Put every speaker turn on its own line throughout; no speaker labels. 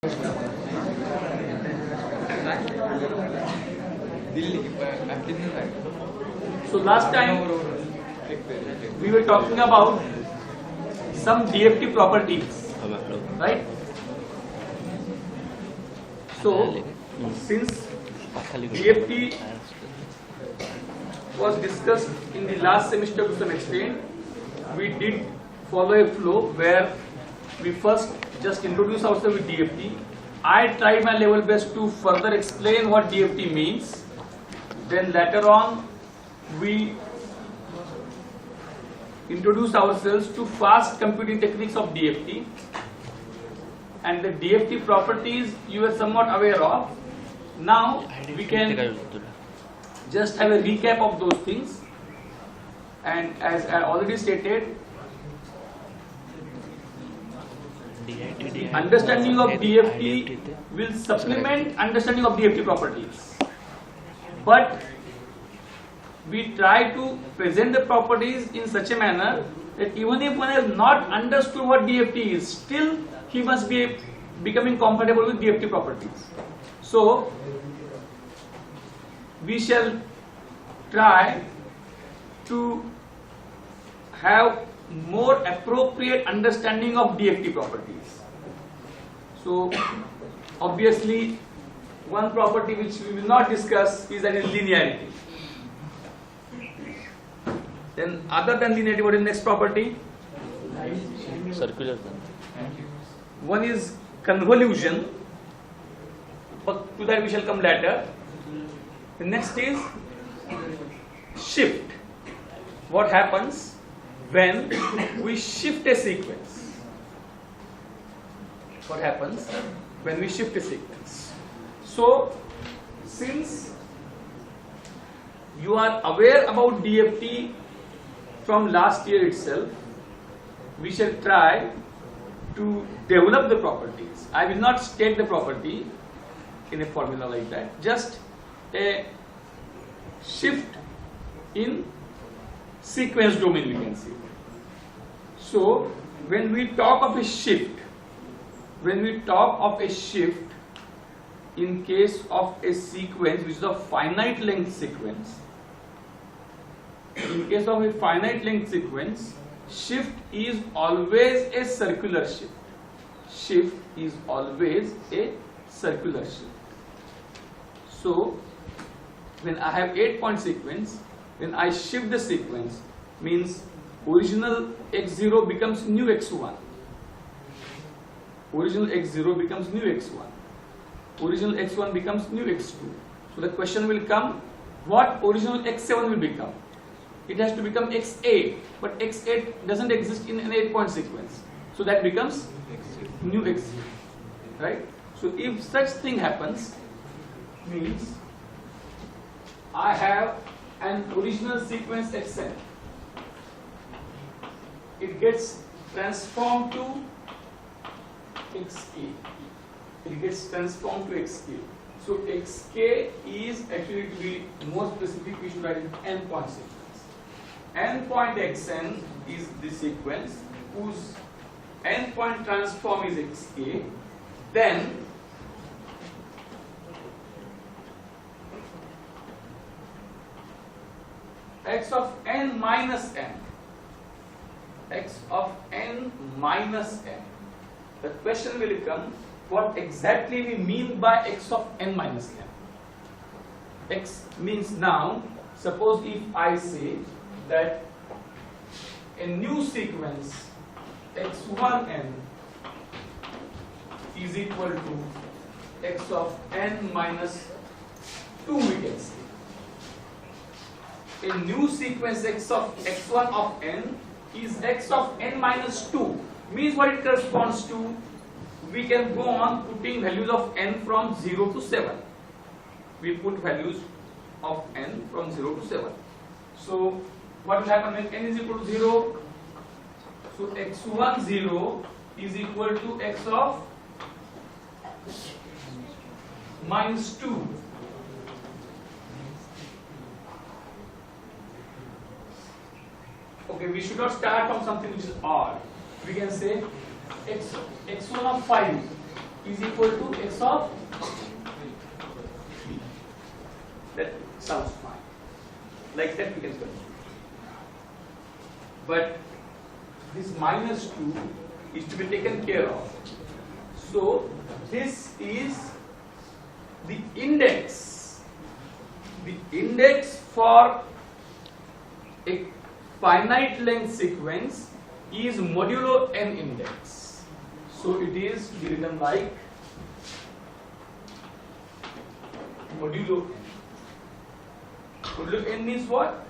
So last time we were talking about some DFT properties, right? So since DFT was discussed in the last semester to some extent, we did follow a flow where we first just introduce ourselves with DFT. I tried my level best to further explain what DFT means. Then later on we introduce ourselves to fast computing techniques of DFT, and the DFT properties you are somewhat aware of. Now we can just have a recap of those things, and as I already stated, the understanding of DFT will supplement understanding of DFT properties, but we try to present the properties in such a manner that even if one has not understood what DFT is, still he must be becoming comfortable with DFT properties. So we shall try to have more appropriate understanding of DFT properties. So obviously one property which we will not discuss is that is linearity. Then other than linearity, what is the next property?
Circular.
One is convolution, but to that we shall come later. The next is shift. What happens when we shift a sequence? What happens when we shift a sequence? So, since you are aware about DFT from last year itself, we shall try to develop the properties. I will not state the property in a formula like that, just a shift in sequence domain, we can see. So when we talk of a shift, in case of a sequence which is a finite length sequence, in case of a finite length sequence, shift is always a circular shift. Shift is always a circular shift. So when I have 8-point sequence, when I shift the sequence, means original x0 becomes new x1. Original x0 becomes new x1. Original x1 becomes new x2. So the question will come, what original x7 will become? It has to become x8, but x8 doesn't exist in an 8-point sequence. So that becomes new x0, right? So if such thing happens, means I have an original sequence xn. It gets transformed to xk. It gets transformed to xk. So xk is actually, to be more specific, we should write it n-point sequence. N-point xn is the sequence whose n-point transform is xk. Then x of n minus n. X of n minus n. The question will come, what exactly we mean by x of n minus n? X means now, suppose if I say that a new sequence x1n is equal to x of n minus 2, we can say. A new sequence x of x1 of n is x of n minus 2, means what it corresponds to, we can go on putting values of n from 0 to 7. We put values of n from 0 to 7. So what will happen when n is equal to 0? So x1 0 is equal to x of minus 2. Okay, we should not start from something which is odd. We can say x1 of 5 is equal to x of 3. That sounds fine. Like that we can continue. But this minus 2 is to be taken care of. So this is the index. The index for a finite length sequence is modulo n index. So it is to be written like modulo n. Modulo n means what?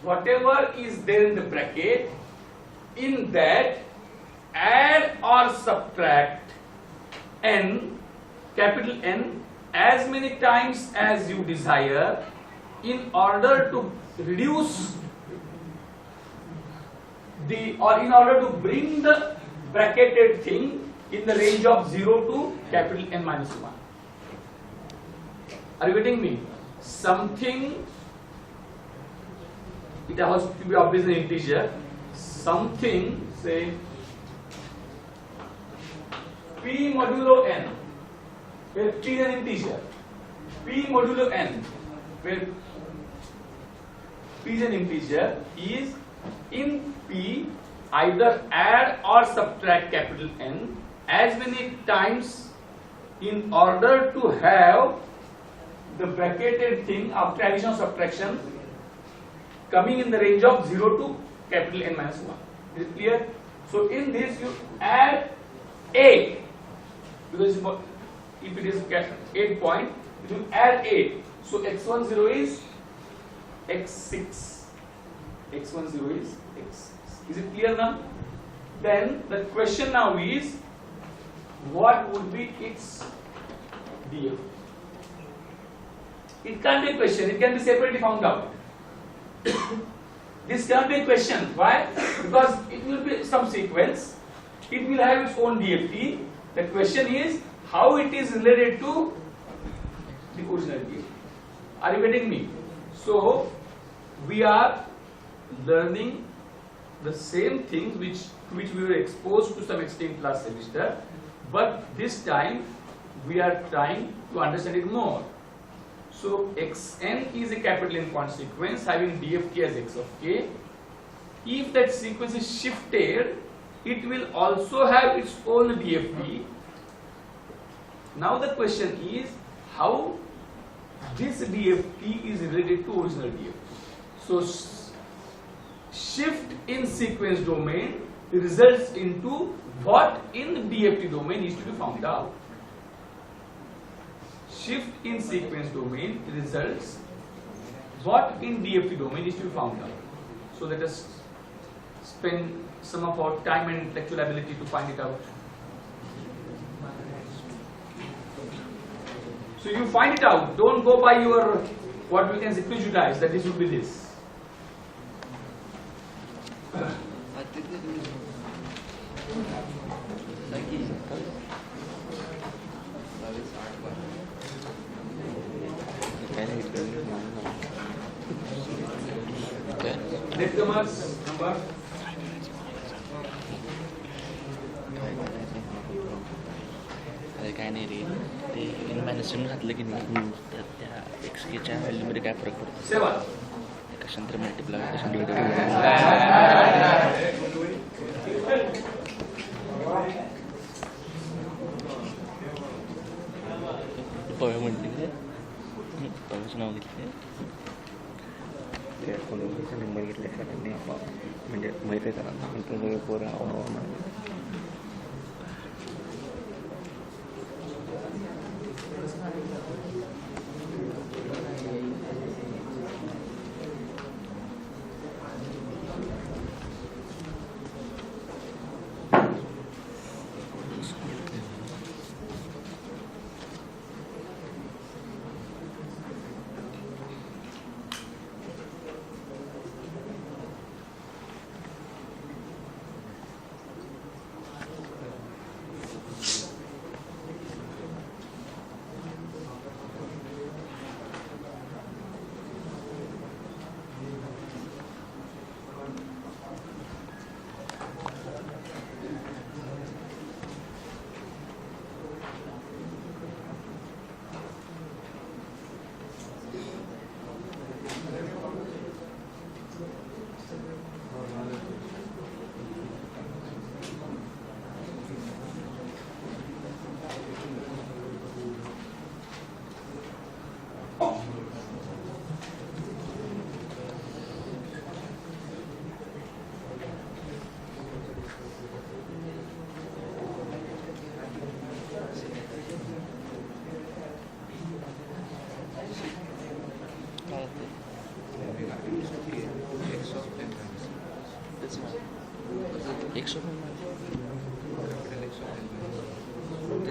Whatever is there in the bracket, in that add or subtract n, capital N, as many times as you desire in order to reduce in order to bring the bracketed thing in the range of 0 to capital N minus 1. Are you getting me? Something, it has to be obviously an integer, something, say p modulo n, where p is an integer, p modulo n, where p is an integer, is in p either add or subtract capital N as many times in order to have the bracketed thing after addition or subtraction coming in the range of 0 to capital N minus 1. Is it clear? So in this you add 8, because if it is 8 point, you add 8. So x10 is x6. x10 is x6. Is it clear now? Then the question now is, what would be its DF? It can't be a question, it can be separately found out. This can't be a question. Why? Because it will be some sequence, it will have its own DFT. The question is how it is related to the original DFT. Are you getting me? So we are learning the same things which we were exposed to some extent last semester, but this time we are trying to understand it more. So xn is a capital N point sequence having DFT as x of k. If that sequence is shifted, it will also have its own DFT. Now the question is how this DFT is related to original DFT. So shift in sequence domain results into what in the DFT domain is to be found out. Shift in sequence domain results what in DFT domain is to be found out. So let us spend some of our time and intellectual ability to find it out. So you find it out. Don't go by your, what we can say, prejudice that this would be this. Newcomer's number.
काय नाही रे ते इनमॅनेशन घातलं की नाही तर त्या x केच्या व्हॅल्यूमध्ये काय फरक पडतो
7
कशांतर मल्टिप्लाय कशांतर पळ म्हटले पळचं नाव घेतले ते कोणी नंबर घेतले सरांनी म्हणजे माहिती आहे सरांना नंतर पोरं आवडणार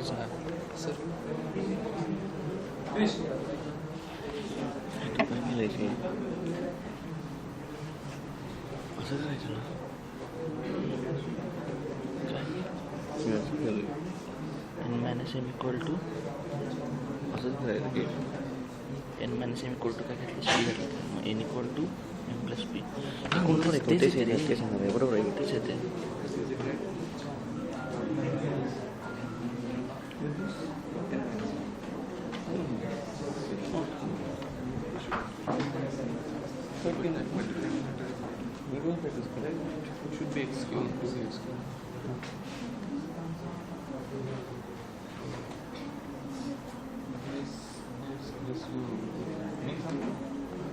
तेच ना.
Finish.
इथं काय लिहायचं? असं करायचं ना. काय? n minus m equal to असंच करायचं की n minus m equal to काय घेतलं c घेतलं मग n equal to m plus p तेच येते बरोबर आहे तेच येते.
Should be x cube.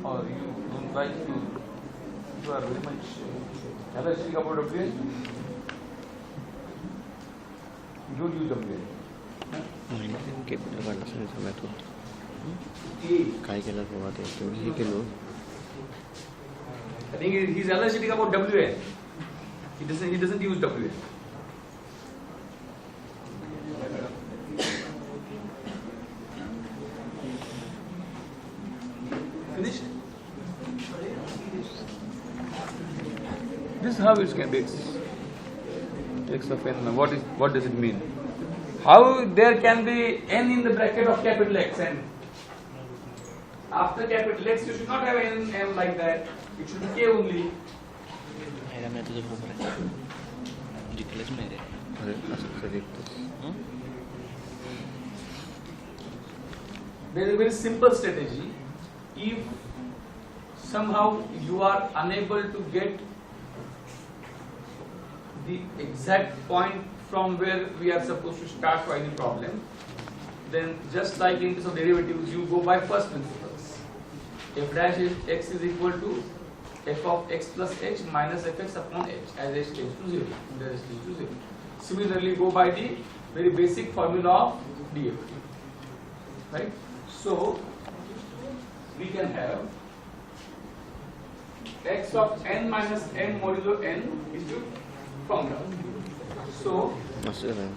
Or you don't like you are very much allergic about WN. You don't use WN.
Capital काढला सगळं सगळ्यातून
A.
काय केलं बाबा ते तेवढं हे केलं.
I think he's allergic about WN. He doesn't use WN. Finished? This is how it can be x of n. What does it mean? How there can be n in the bracket of capital X n? After capital X, you should not have n like that. It should be k only.
ह्याला मी तुझं बरोबर आहे जिंकलंच नाही रे. अरे असं कसं जिंकतोस?
There is a very simple strategy. If somehow you are unable to get the exact point from where we are supposed to start for any problem, then just like in case of derivatives, you go by first principles. F dash is x is equal to f of x plus h minus fx upon h as h tends to 0. There is tends to 0. Similarly, go by the very basic formula of DFT. Right? So, we can have x of n minus n modulo n is the formula. So,
असं नाही.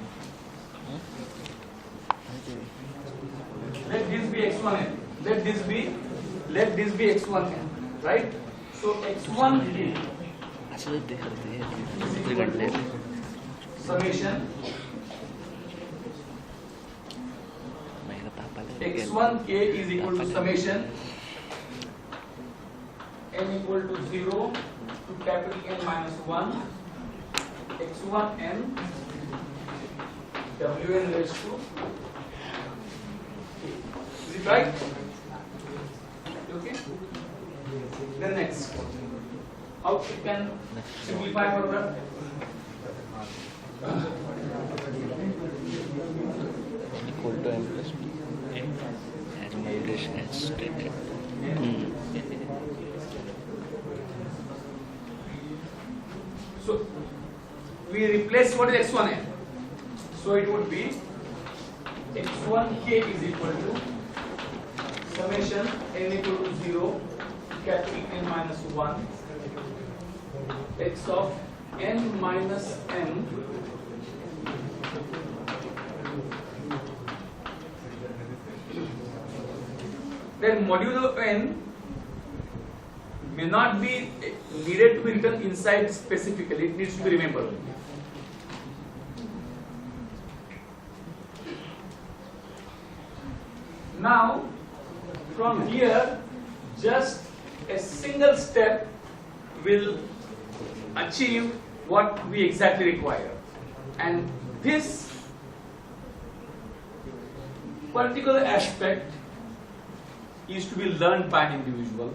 let this be x1n. Let this be x1n. Right? So x1
असं ते करते घडले
summation
महिला तापाला
x1k is equal to summation n equal to 0 to capital N minus 1 x1n wn raised to k. Is it right? Okay. Then next, how you can simplify further?
equal to m plus p as migration as stated.
So we replace what is x1n. So it would be x1k is equal to summation n equal to 0 capital N minus 1 x of n minus n then modulo n may not be needed to be written inside specifically, it needs to be remembered. Now from here just a single step will achieve what we exactly require, and this particular aspect is to be learned by an individual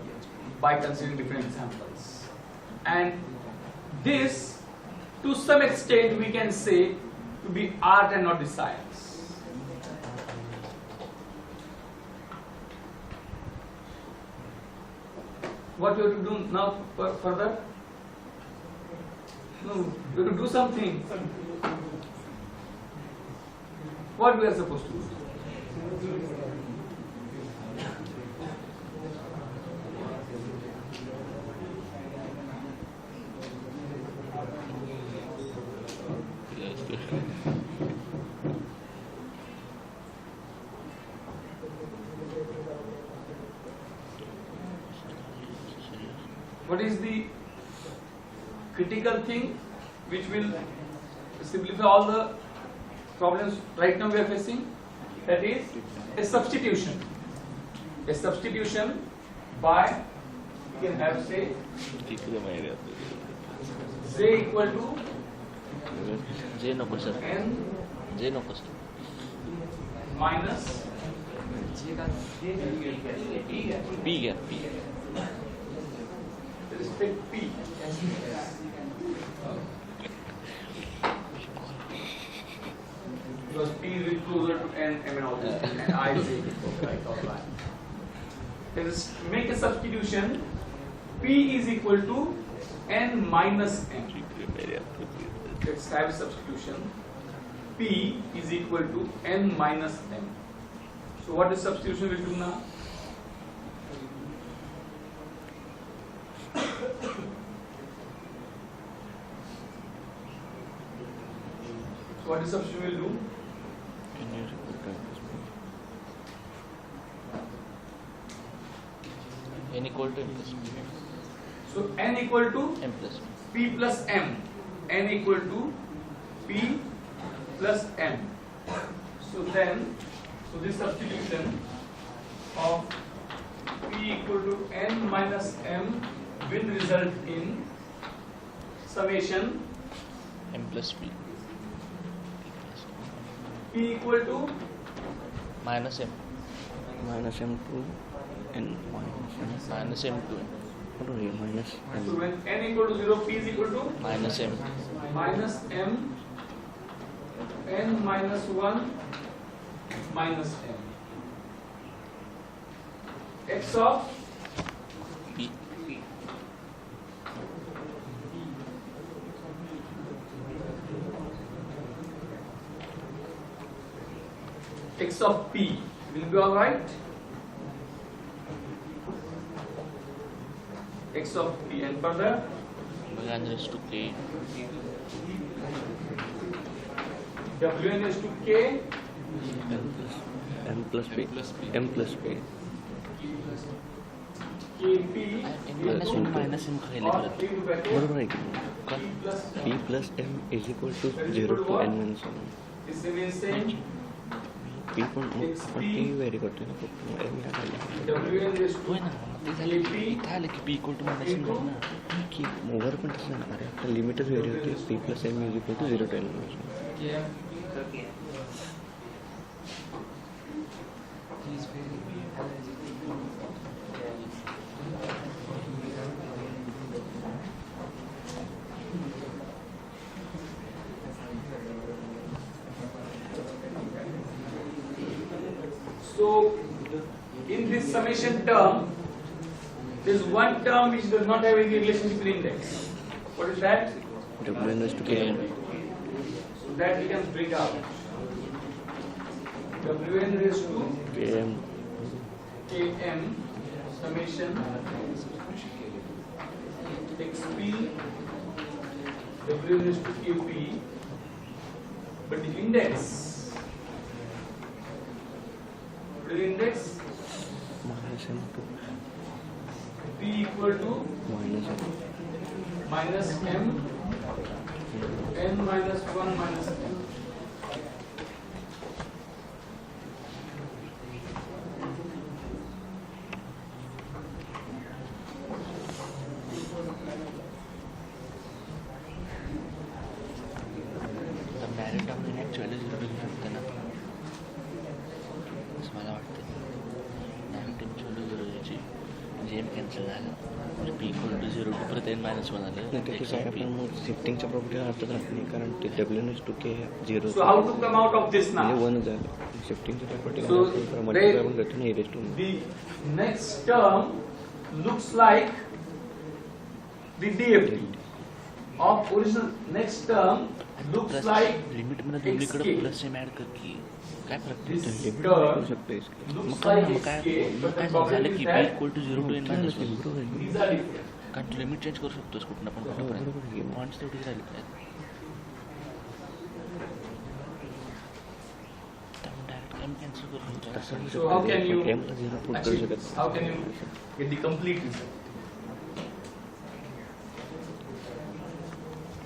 by considering different examples, and this to some extent we can say to be art and not the science. What you have to do now further? No, you have to do something. What we are supposed to do? what is the critical thing which will simplify all the problems right now we are facing? That is a substitution. A substitution by, you can have say J equal to
जे नको sir
n
जे नको sir
minus
P घ्या P
respect P. Because P is closer to n, I mean all this thing, and I say right or line. Let us make a substitution. P is equal to n minus m. Let's have a substitution. P is equal to n minus m. So what is substitution will do now? So what is substitution will do?
n equal to m plus
So n equal to
m plus
P plus m. N equal to P plus m. So then, so this substitution of P equal to n minus m will result in summation
m plus p
P equal to
minus m
minus m to n minus m.
minus m to n
What are you minus
so
m?
when n equal to 0, P is equal to
minus m
minus m n minus 1 minus m. X of
p
X of P will be alright. X of P and further
n raised to k
Wn is to K
m plus p m plus p
Kp
minus m minus m खायला
or
परत
P bracket
बरोबर आहे की
P plus
p plus m is equal to 0 to n minus 1.
this means saying
p पण p very करते ना फक्त m या खाली
Wn is to
होय ना ते झालं की इथं आलं की p equal to minus m झालं ना
की ओव्हर पण तसं ना अरे आपलं लिमिटच व्हेरी होते p plus m is equal to 0 to n minus 1.
So in this summation term there is one term which does not have any relationship with index. What is that?
Wn is to km.
So that we can bring out. Wn raised to
km
Km summation xp Wn raised to Kp, but the index,
minus m to
P equal to
minus m.
minus m n minus 1 minus m.
तर merit आपण actually zero लिहू शकतो ना असं मला वाटतं merit actually zero यायची म्हणजे एम कॅन्सल झालं म्हणजे P equal to zero to परत एन मायनस वन
नाही
आलं
ते कसं आहे आपण मग शिफ्टिंगच्या प्रॉपर्टीला अर्थच राहत नाही कारण ते wn is to k 0
So how to come out of this now?
म्हणजे 1 झालं शिफ्टिंगच्या प्रॉपर्टीला
So,
मल्टिप्लाय आपण करतो ना erase to
The next term looks like the DFT of original. Next term looks like
लिमिटमध्ये दोन्हीकडे
xk.
प्लस एम ॲड कर की काय फरक
This
पडतो
करू
term
शकतो
looks
मग काय
like
मग काय
xk,
मग
but
काय
the problem
झालं
is
की P
that
equal to zero to N minus one
बरोबर आहे
these are different.
कारण तू लिमिट चेंज करू शकतोस कुठनं पण
हो, बरोबर आहे.
कुठपर्यंत पॉईंट्स तेवढीच राहिली काय त्यामुळे डायरेक्ट एम कॅन्सल करू शकतो
तसं
So how can you
m ला 0 पुट करू
achieve
शकत
this? How can you get the complete result?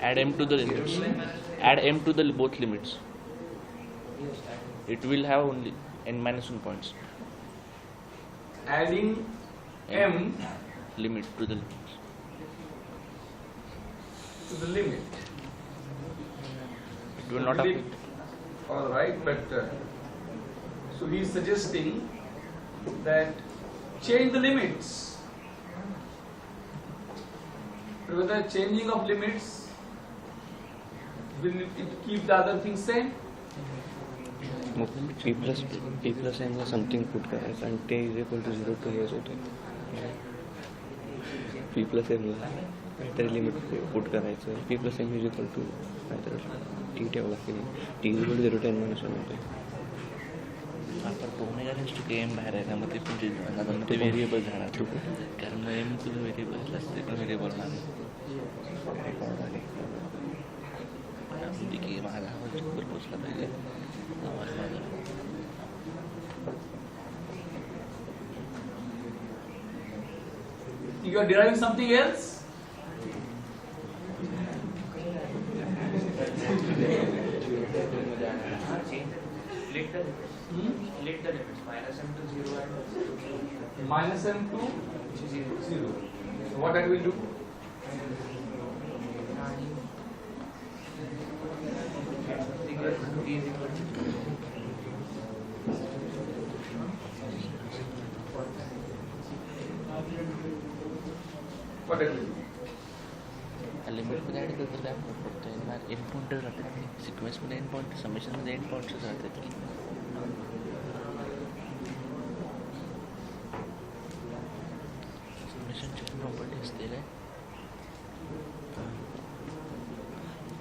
Add m to the limits. Add m to the both limits. It will have only n minus 1 points.
Adding m
Limit to the limits.
to the limit.
It will not affect.
All right, but so he is suggesting that change the limits. Whether changing of limits will it keep the other things same?
मग p plus एमला something put करायचं आणि ते is equal to 0 to हेच होते p plus एमला काहीतरी limit put करायचं p plus M is equal to काहीतरी टी ठेवला की T is equal to 0 to n minus 1 होते
आपण omega raise to K M बाहेर आहे त्यामध्ये पण चेंज होणार पण ते व्हेरिएबल जाणार कारण एम टू व्हेरिएबल असते पण व्हेरिएबल नाही की माझा आवाज चुकून पोचला पाहिजे आवाज माझा
You are deriving something else?
Split the limits minus m to 0 and
Minus m to 0. So what that will do?
t is equal to
What that will do?
लिमिटमध्ये ॲड करतो काय फरक पडतो एन पॉईंटच राहते सिक्वेन्समध्ये एन पॉईंट समेशनमध्ये N पॉईंटच राहते समेशनची प्रॉपर्टी असते काय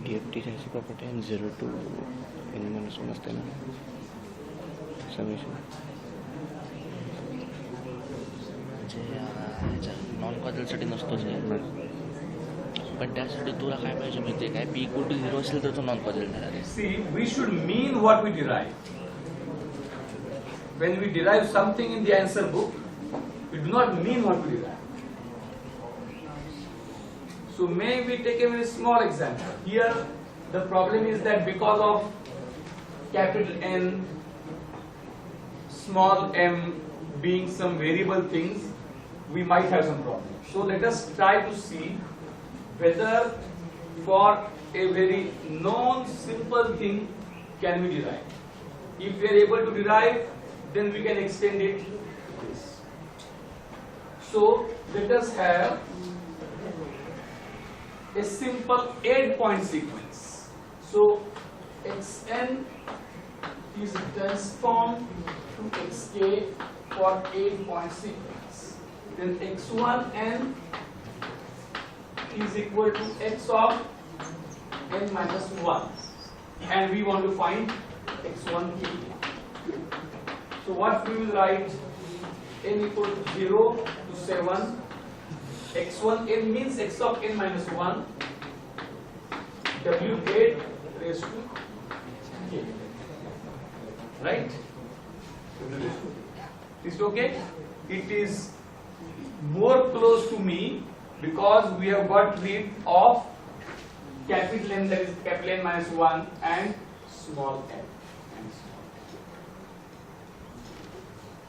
डी एफ टीची अशी प्रॉपर्टी आहे 0 टू n मायनस 1 असते ना समेशन
म्हणजे ह्याच्या नॉन कॉजलसाठी नसतोच आहे पण त्यासाठी तुला काय पाहिजे माहिती आहे काय पी इक्वल टू 0 असेल तर तो नॉन कॉजल ठरणार आहे
See, we should mean what we derive. When we derive something in the answer book, we do not mean what we derive. So may we take a very small example. Here, the problem is that because of capital N, small m being some variable things, we might have some problem. So let us try to see whether for a very known simple thing can we derive. If we are able to derive, then we can extend it to this. So let us have a simple 8-point sequence. So xn is transformed to xk for 8-point sequence. Then x1n is equal to x of n minus 1 and we want to find x1k. So what we will write, n equal to 0 to 7, x1n means x of n minus 1, w8 raised to k, right? Is it okay? It is more close to me because we have got rid of capital N, that is capital N minus 1 and small n.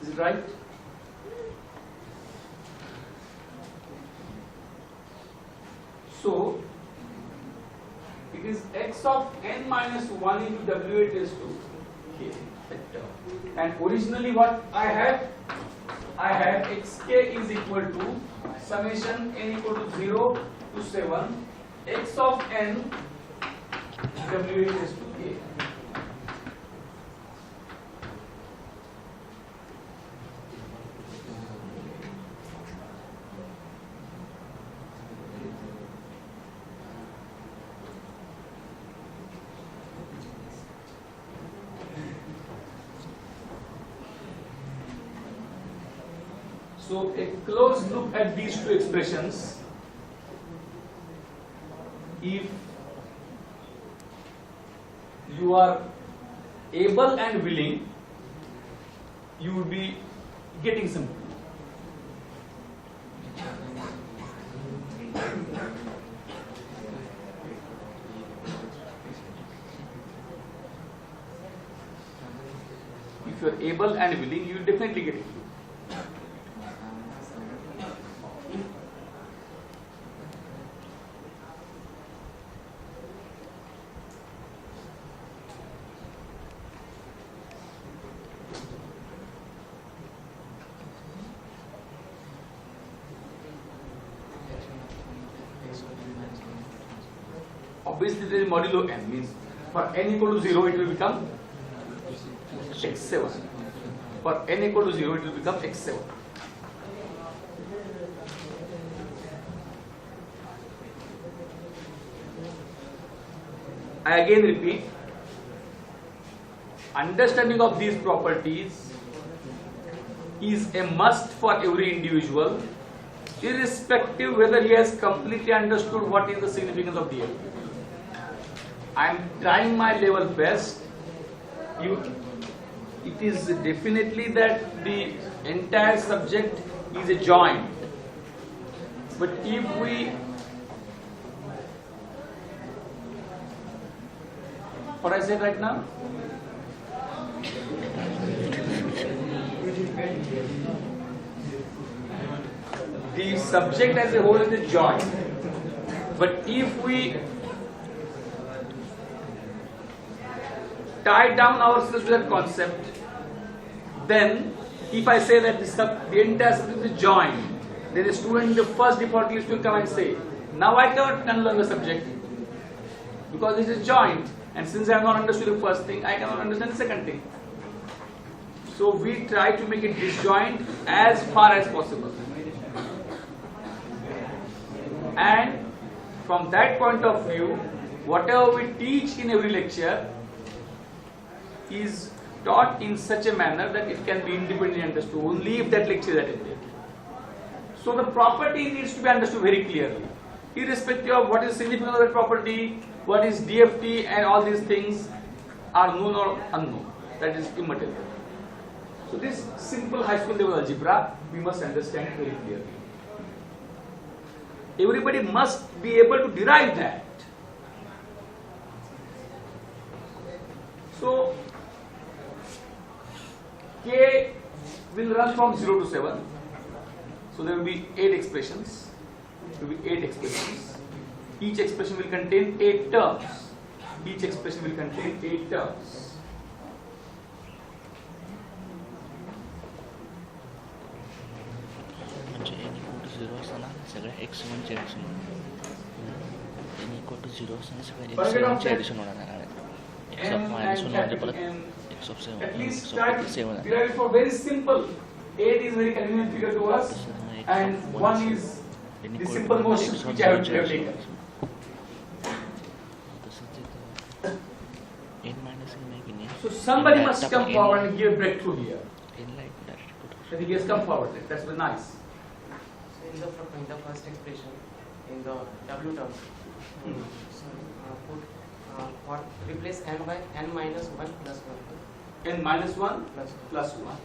Is it right? So it is x of n minus 1 into w8 is to k. And originally what I had xk is equal to summation n equal to 0 to 7 x of n w8 is to k. So a close look at these two expressions. If you are able and willing, you would be getting something. If you are able and willing, you will definitely get it. Obviously, there is modulo n, means for n equal to 0, it will become x7. For n equal to 0, it will become x7. I again repeat, understanding of these properties is a must for every individual, irrespective whether he has completely understood what is the significance of DFT. I am trying my level best. It is definitely that the entire subject is a joint. But if we, what I said right now? The subject as a whole is a joint. But if we tie down ourselves to that concept, then if I say that the entire subject is a joint, then a student in the first default list will come and say, now I cannot unlearn the subject because it is a joint, and since I have not understood the first thing, I cannot understand the second thing. So we try to make it disjoint as far as possible. And from that point of view, whatever we teach in every lecture is taught in such a manner that it can be independently understood only if that lecture is attended. So the property needs to be understood very clearly, irrespective of what is significance of that property, what is DFT, and all these things are known or unknown. That is immaterial. So this simple high school level algebra, we must understand it very clearly. Everybody must be able to derive that. So K will run from 0 to 7. So there will be 8 expressions. There will be 8 expressions. Each expression will contain 8 terms. Each expression will contain 8 terms.
म्हणजे n equal to 0 असताना सगळ्या x1 चे addition होणार. n equal to 0 असताना सगळ्या x7 चे addition होणार आहे. x of minus 1 म्हणजे परत x of 7
At least
x
try
of
to
7
derive it for very simple. 8 is very convenient figure to us, and 1 is the simple motion which I have taken.
n minus n आहे की नाही.
So somebody must come forward and give a breakthrough here.
n ला एक direct put करू.
I think he has come forward. That's very nice.
So in the first expression, in the W term, so put what replace n by n minus 1 plus 1
N minus 1
plus
plus 1.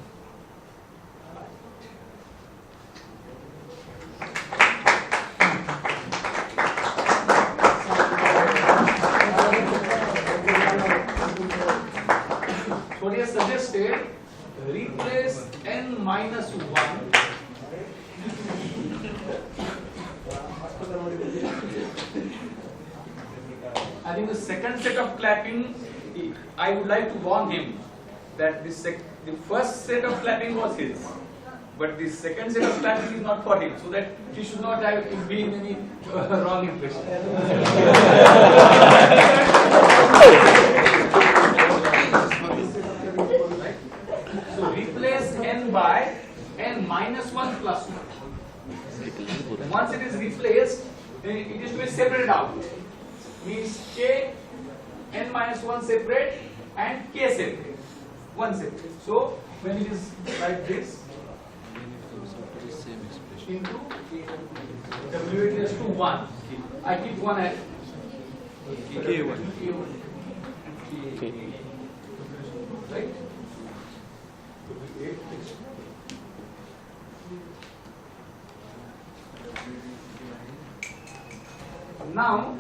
So he has suggested replace n minus 1 I think the second set of clapping, I would like to warn him that the first set of clapping was his, but the second set of clapping is not for him, so that he should not have be in any wrong impression. Right? So replace n by n minus 1 plus 1. Once it is replaced, then it is to be separated out. Means k n minus 1 separate and k separate. 1 separate. So when it is like this, into w it is to 1. I keep 1 at k1. Right? Now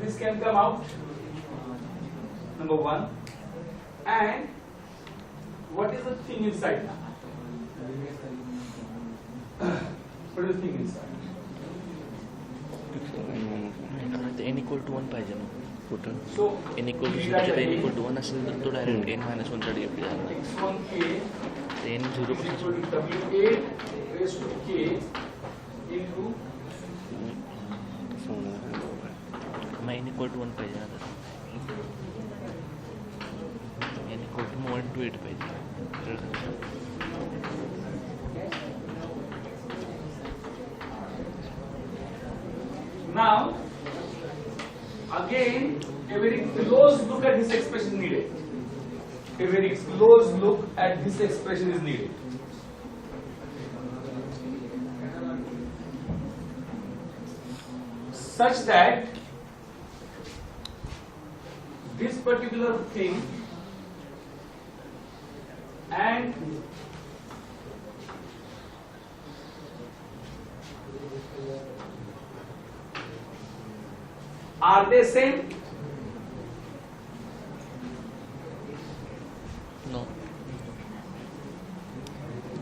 this can come out, number 1. And what is the thing inside now? What is the thing inside?
n equal to 1 पाहिजे ना कुठं
So
n equal to
we
0
write
n
again
equal to 1 असेल तर तो direct n minus 1 चा dft झाला
x1k
n 0
is equal to w8 raised to k into
mug n equal to 1 पाहिजे ना तसं n equal to 1 to 8 पाहिजे
now again a very close look at this expression is needed. A very close look at this expression is needed. Such that this particular thing and are they same?
no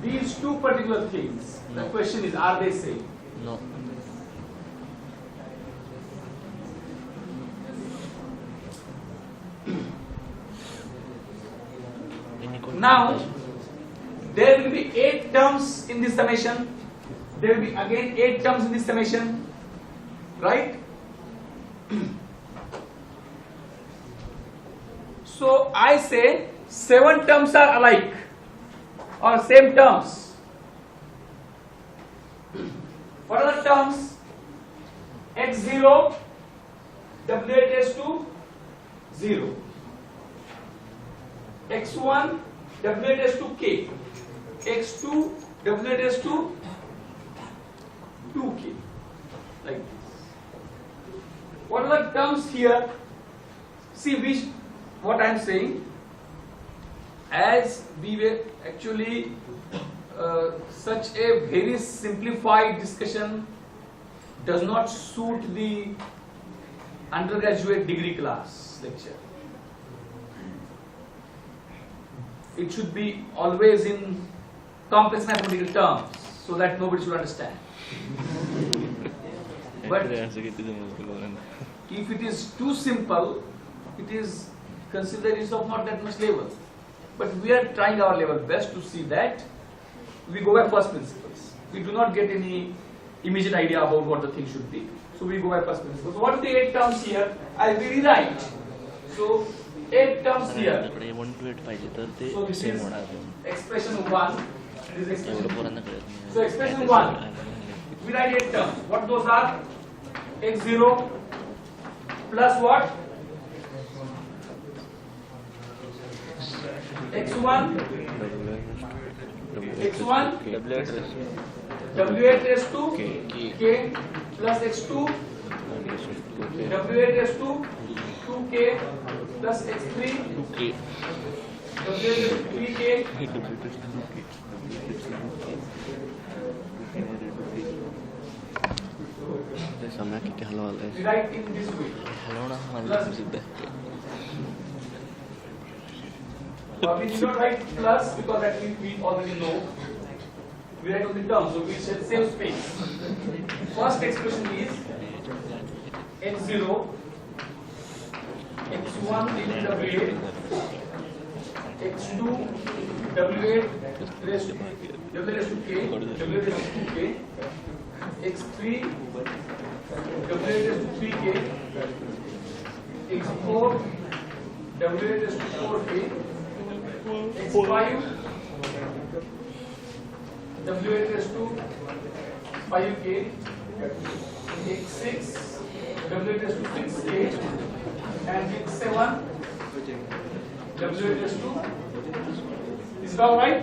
These two particular things. The
No.
question is, are they same?
no n equal to
Now,
1 पाहिजे.
there will be 8 terms in this summation. There will be again 8 terms in this summation. Right? So I say 7 terms are alike or same terms. What are the terms? x0 w8 raised to 0, x1 w8 raised to k, x2 w8 raised to 2k, like this. What are the terms here? See what I am saying, as we were actually such a very simplified discussion does not suit the undergraduate degree class lecture. It should be always in complex mathematical terms so that nobody should understand. But
असं किती समजलं लोकांना.
if it is too simple, it is considered is of not that much level. But we are trying our level best to see that we go by first principles. We do not get any immediate idea about what the thing should be. So we go by first principles. So what are the 8 terms here? I will rewrite. So 8 terms here.
आपल्याकडे 1 to 8 पाहिजे तर ते
So this
same
is
होणार
expression 1. This is
एवढं
expression 2.
पोरांना कळत नाही.
So expression 1. We write 8 terms. What those are? x0 plus what? x1 x1 w8 raised to k plus x2 w8 raised to 2k plus x3
2k
w8 raised to 3k
सामना किती हलवायला
we write in this way.
हलवणं हा माझा सिद्ध आहे.
We did not write plus because that we already know. We write on the term, so we shall save space. First expression is x0 x1 into w8 x2 w8 raised to k w8 raised to 2k x3 w8 raised to 3k x4 w8 raised to 4k x5 w8 raised to 5k x6 w8 raised to 6k and x7 w8 raised to. Is it all right?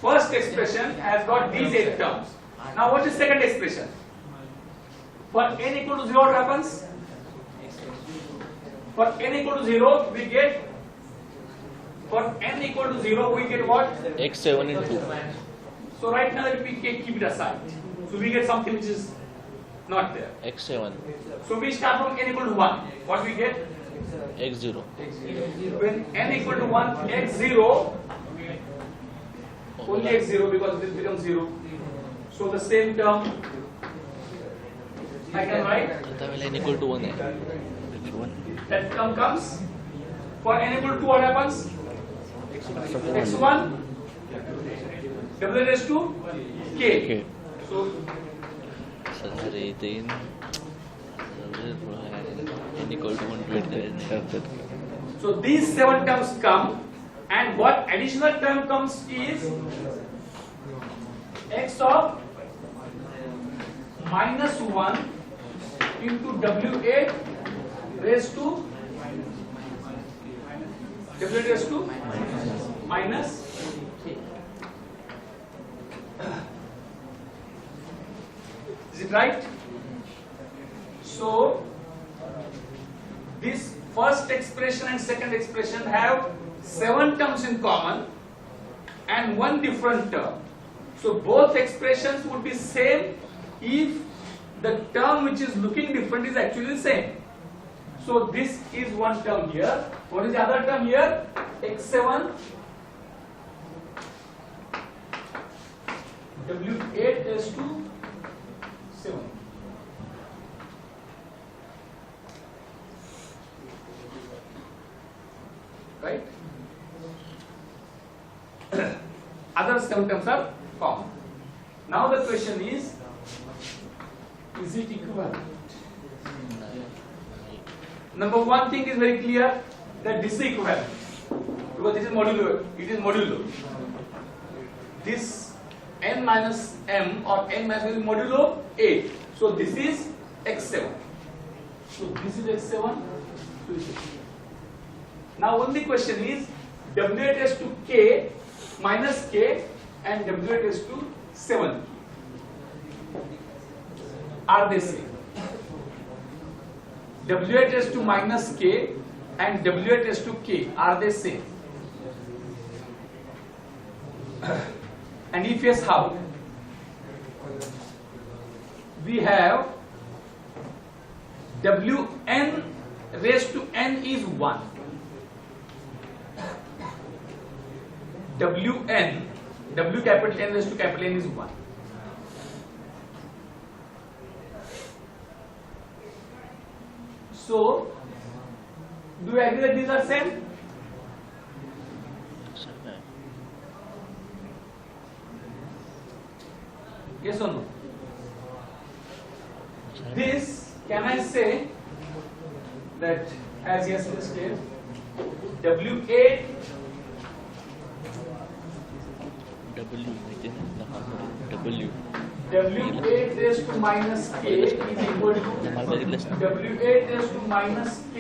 First expression has got these 8 terms. Now what is second expression? For n equal to 0 what happens? For n equal to 0 we get, for n equal to 0 we get what?
x7 into
So right now we keep it aside. So we get something which is not there.
x7
So we start from n equal to 1. What we get?
x0.
When n equal to 1, x0, only x0 because this becomes 0. So the same term I can write.
आता वेळेला n equal to 1 आहे. x1.
That term comes. For n equal to 2, what happens? x1 w raised to k.
Okay.
So
sir इथे n equal to 1 to 8
So these 7 terms come, and what additional term comes is x of minus 1 into w8 raised to w8 raised to minus k. Is it right? So this first expression and second expression have 7 terms in common and 1 different term. So both expressions would be same if the term which is looking different is actually the same. So this is one term here. What is the other term here? x7 w8 raised to 7. Right? Other 7 terms are common. Now the question is it equivalent? Number one thing is very clear that this is equivalent because this is modulo. It is modulo. This n minus m or n minus m is modulo a. So this is x7. So this is x7. So this is. Now only question is w8 raised to k minus k and w8 raised to 7. Are they same? w8 raised to minus k and w8 raised to k, are they same? And if yes, how? We have wn raised to n is 1. wn, w capital N raised to capital N is 1. So, do you agree that these are same? Yes or no? This, can I say that as yes listed, w8
w
w8 raised to minus k is equal to w8 raised to minus k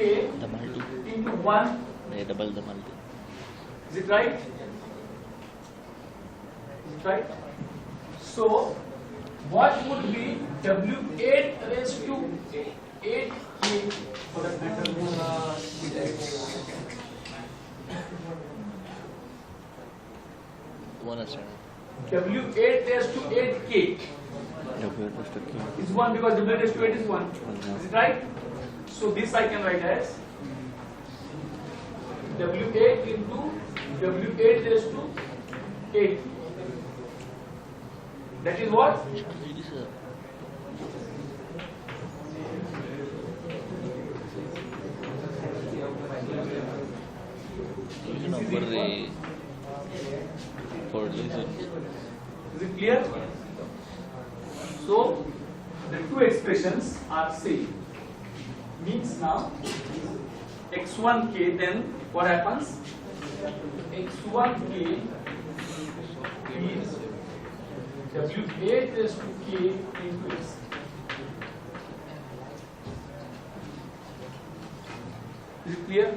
into 1.
double the multi.
Is it right? Is it right? So, what would be w8 raised to 8k for that matter?
One aside.
w8 raised to 8k is 1 because w8 raised to 8 is 1. Is it right? So this I can write as w8 into w8 raised to 8. That is what?
Number the for reason.
Is it clear? So the two expressions are same. Means now x1k, then what happens? x1k is w8 raised to k into x. Is it clear?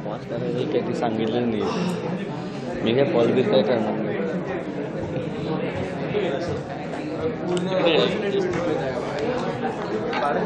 Pause करायचं काही ते सांगितलं नाही मी काय pause बीज काय करणार नाही.
साढ़े